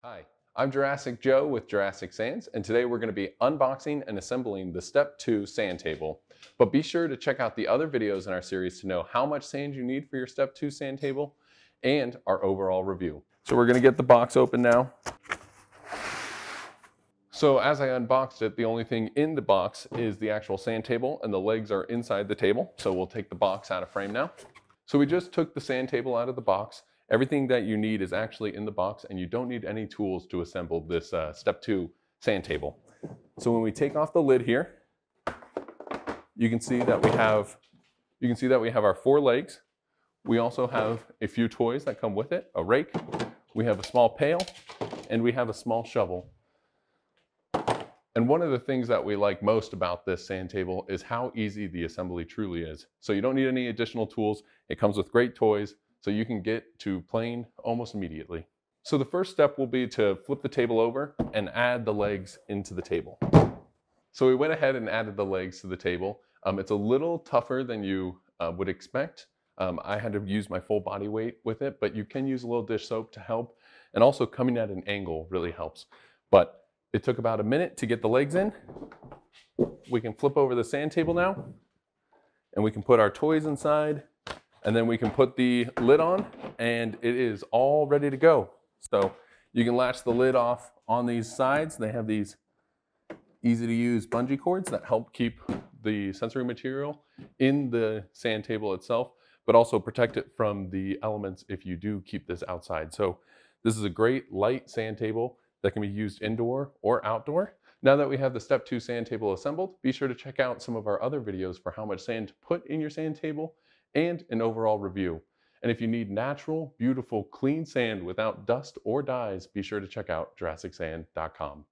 Hi, I'm Jurassic Joe with Jurassic Sands, and today we're going to be unboxing and assembling the Step 2 sand table. But be sure to check out the other videos in our series to know how much sand you need for your Step 2 sand table and our overall review. So we're going to get the box open now. So as I unboxed it, the only thing in the box is the actual sand table and the legs are inside the table. So we'll take the box out of frame now. So we just took the sand table out of the box. Everything that you need is actually in the box and you don't need any tools to assemble this Step 2 sand table. So when we take off the lid here, you can see that we have our 4 legs. We also have a few toys that come with it, a rake, we have a small pail, and we have a small shovel. And one of the things that we like most about this sand table is how easy the assembly truly is. So you don't need any additional tools. It comes with great toys, so you can get to playing almost immediately. So the first step will be to flip the table over and add the legs into the table. So we went ahead and added the legs to the table. It's a little tougher than you would expect. I had to use my full body weight with it, but you can use a little dish soap to help. And also coming at an angle really helps. But it took about a minute to get the legs in. We can flip over the sand table now, and we can put our toys inside, and then we can put the lid on, and it is all ready to go. So you can latch the lid off on these sides. They have these easy to use bungee cords that help keep the sensory material in the sand table itself, but also protect it from the elements if you do keep this outside. So this is a great light sand table that can be used indoor or outdoor. Now that we have the Step 2 sand table assembled, be sure to check out some of our other videos for how much sand to put in your sand table and an overall review. And if you need natural, beautiful, clean sand without dust or dyes, be sure to check out JurassicSand.com.